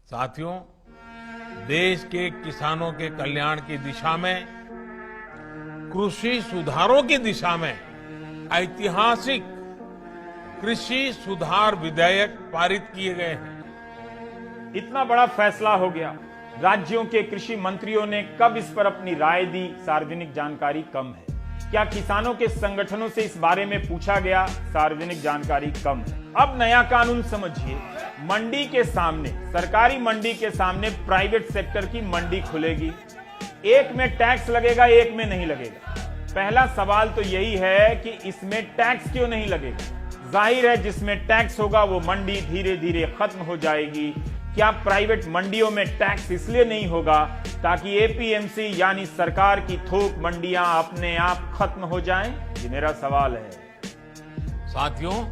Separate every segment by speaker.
Speaker 1: साथियों, देश के किसानों के कल्याण की दिशा में, कृषि सुधारों की दिशा में ऐतिहासिक कृषि सुधार विधेयक पारित किए गए हैं।
Speaker 2: इतना बड़ा फैसला हो गया, राज्यों के कृषि मंत्रियों ने कब इस पर अपनी राय दी, सार्वजनिक जानकारी कम है। क्या किसानों के संगठनों से इस बारे में पूछा गया, सार्वजनिक जानकारी कम है। अब नया कानून समझिए, मंडी के सामने, सरकारी मंडी के सामने प्राइवेट सेक्टर की मंडी खुलेगी। एक में टैक्स लगेगा, एक में नहीं लगेगा। पहला सवाल तो यही है कि इसमें टैक्स क्यों नहीं लगेगा। जाहिर है जिसमें टैक्स होगा वो मंडी धीरे धीरे खत्म हो जाएगी। क्या प्राइवेट मंडियों में टैक्स इसलिए नहीं होगा ताकि एपीएमसी यानी सरकार की थोक मंडियां अपने आप खत्म हो जाएं? ये मेरा सवाल है।
Speaker 1: साथियों,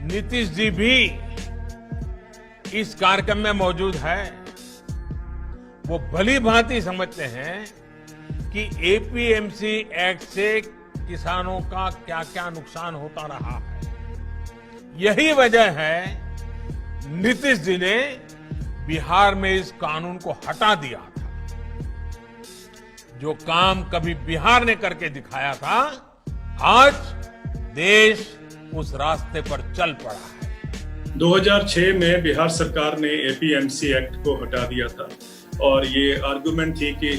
Speaker 1: नीतीश जी भी इस कार्यक्रम में मौजूद है। वो भली भांति समझते हैं कि एपीएमसी एक्ट से किसानों का क्या क्या नुकसान होता रहा है। यही वजह है नीतीश जी ने बिहार में इस कानून को हटा दिया था। जो काम कभी बिहार ने करके दिखाया था, आज देश उस रास्ते पर चल पड़ा है।
Speaker 3: 2006 में बिहार सरकार ने एपीएमसी एक्ट को हटा दिया था और ये आर्गुमेंट थी कि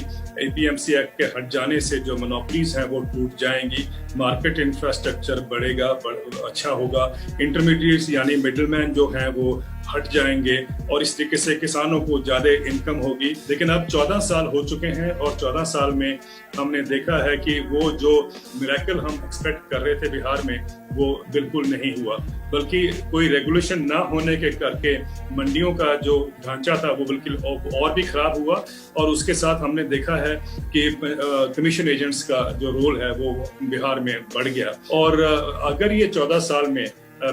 Speaker 3: एपीएमसी एक्ट के हट जाने से जो मोनोपलीज हैं वो टूट जाएंगी, मार्केट इंफ्रास्ट्रक्चर बढ़ेगा, अच्छा होगा, इंटरमीडिएट्स यानी मिडलमैन जो हैं वो हट जाएंगे और इस तरीके से किसानों को ज्यादा इनकम होगी। लेकिन अब 14 साल हो चुके हैं और 14 साल में हमने देखा है कि वो जो मिरेकल हम एक्सपेक्ट कर रहे थे बिहार में वो बिल्कुल नहीं हुआ, बल्कि कोई रेगुलेशन ना होने के करके मंडियों का जो ढांचा था वो बिल्कुल और भी खराब हुआ। और उसके साथ हमने देखा है कि कमीशन एजेंट्स का जो रोल है वो बिहार में बढ़ गया। और अगर ये 14 साल में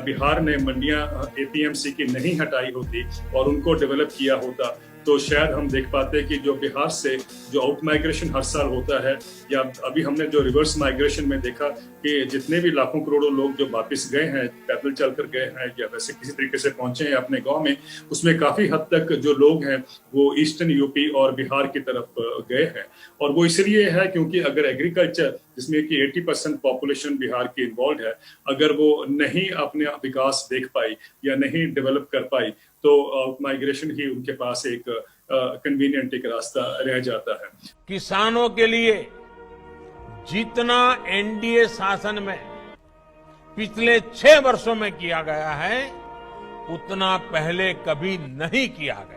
Speaker 3: बिहार ने मंडियां एपीएमसी की नहीं हटाई होती और उनको डेवलप किया होता तो शायद हम देख पाते कि जो बिहार से जो आउट माइग्रेशन हर साल होता है, या अभी हमने जो रिवर्स माइग्रेशन में देखा कि जितने भी लाखों करोड़ों लोग जो वापस गए हैं, पैदल चलकर गए हैं या वैसे किसी तरीके से पहुंचे हैं अपने गांव में, उसमें काफी हद तक जो लोग हैं वो ईस्टर्न यूपी और बिहार की तरफ गए हैं। और वो इसलिए है क्योंकि अगर एग्रीकल्चर, जिसमें कि 80% पॉपुलेशन बिहार की इन्वॉल्व है, अगर वो नहीं अपने विकास देख पाई या नहीं डेवलप कर पाई तो माइग्रेशन ही उनके पास एक कन्वीनियंट एक रास्ता रह जाता है।
Speaker 1: किसानों के लिए जितना एनडीए शासन में पिछले 6 वर्षों में किया गया है, उतना पहले कभी नहीं किया गया।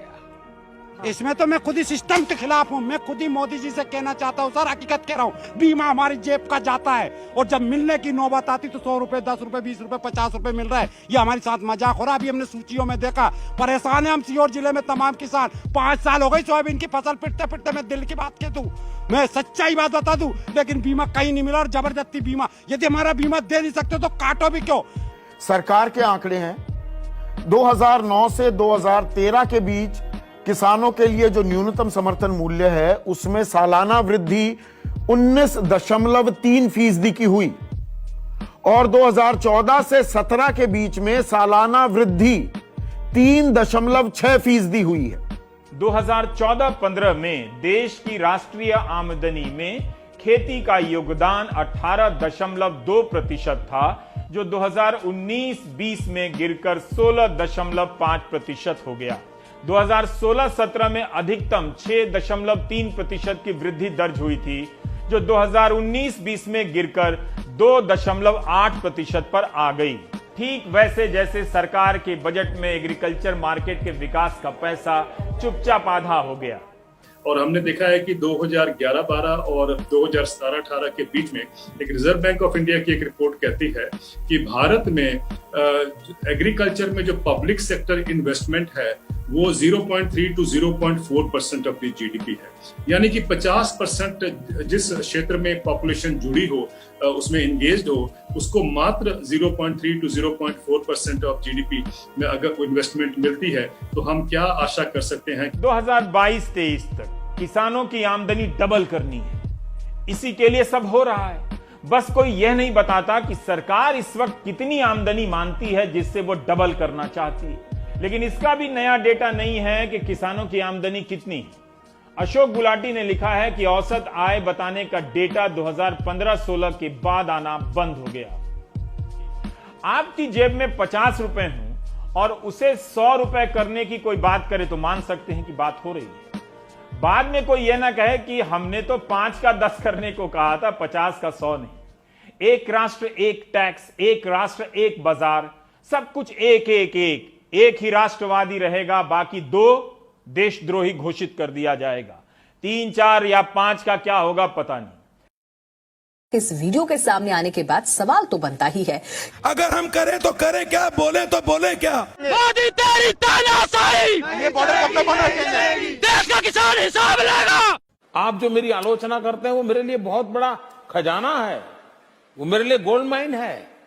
Speaker 4: इसमें तो मैं खुद ही सिस्टम के खिलाफ हूँ। मैं खुद ही मोदी जी से कहना चाहता हूँ, सर हकीकत कह रहा हूँ, बीमा हमारी जेब का जाता है और जब मिलने की नौबत आती तो 100 रुपए, 10 रुपए, 20 रुपए, 50 रुपए मिल रहा है। ये हमारे साथ मजाक हो रहा है। अभी हमने सूचियों में देखा, परेशान है हम सीहोर जिले में तमाम किसान। 5 साल हो गई सोयाबीन की फसल पिटते पिटते। मैं दिल की बात कह दूं, मैं सच्चाई बात बता दूं, लेकिन बीमा कहीं नहीं मिला और जबरदस्ती बीमा। यदि हमारा बीमा दे नहीं सकते तो काटो भी क्यों।
Speaker 5: सरकार के आंकड़े हैं 2009 से 2013 के बीच किसानों के लिए जो न्यूनतम समर्थन मूल्य है उसमें सालाना वृद्धि 19.3% की हुई और 2014 से 17 के बीच में सालाना वृद्धि 3.6% हुई है।
Speaker 2: 2014-15 में देश की राष्ट्रीय आमदनी में खेती का योगदान 18.2% था, जो 2019-20 में गिरकर 16.5% हो गया। 2016-17 में अधिकतम 6.3% की वृद्धि दर्ज हुई थी, जो 2019-20 में गिरकर 2.8% पर आ गई। ठीक वैसे जैसे सरकार के बजट में एग्रीकल्चर मार्केट के विकास का पैसा चुपचाप आधा हो गया।
Speaker 3: और हमने देखा है कि 2011-12 और 2017-18 के बीच में एक रिजर्व बैंक ऑफ इंडिया की एक रिपोर्ट कहती है कि भारत में एग्रीकल्चर में जो पब्लिक सेक्टर इन्वेस्टमेंट है वो 0.3 to 0.4% ऑफ द जीडीपी है। यानी कि 50% जिस क्षेत्र में पॉपुलेशन जुड़ी हो, उसमें एंगेज्ड हो, उसको मात्र 0.3 to 0.4% ऑफ जीडीपी में अगर इन्वेस्टमेंट मिलती है तो हम क्या आशा कर सकते हैं।
Speaker 2: 2022-23 तक किसानों की आमदनी डबल करनी है। इसी के लिए सब हो रहा है। बस कोई यह नहीं बताता कि सरकार इस वक्त कितनी आमदनी मानती है जिससे वो डबल करना चाहती है। लेकिन इसका भी नया डेटा नहीं है कि किसानों की आमदनी कितनी है। अशोक गुलाटी ने लिखा है कि औसत आय बताने का डेटा 2015-16 के बाद आना बंद हो गया। आपकी जेब में 50 रुपए हो और उसे 100 रुपए करने की कोई बात करे तो मान सकते हैं कि बात हो रही है। बाद में कोई यह ना कहे कि हमने तो 5 का 10 करने को कहा था, 50 का 100 नहीं। एक राष्ट्र एक टैक्स, एक राष्ट्र एक बाजार, सब कुछ एक ही राष्ट्रवादी रहेगा, बाकी 2 देशद्रोही घोषित कर दिया जाएगा। 3, 4 या 5 का क्या होगा पता नहीं।
Speaker 6: इस वीडियो के सामने आने के बाद सवाल तो बनता ही है,
Speaker 7: अगर हम करें तो करें क्या, बोले तो बोले क्या।
Speaker 8: मोदी तेरी तानाशाही, ये बॉर्डर कब तक बंद रखेंगे? देश का किसान हिसाब लेगा।
Speaker 1: आप जो मेरी आलोचना करते हैं वो मेरे लिए बहुत बड़ा खजाना है, वो मेरे लिए गोल्ड माइन है।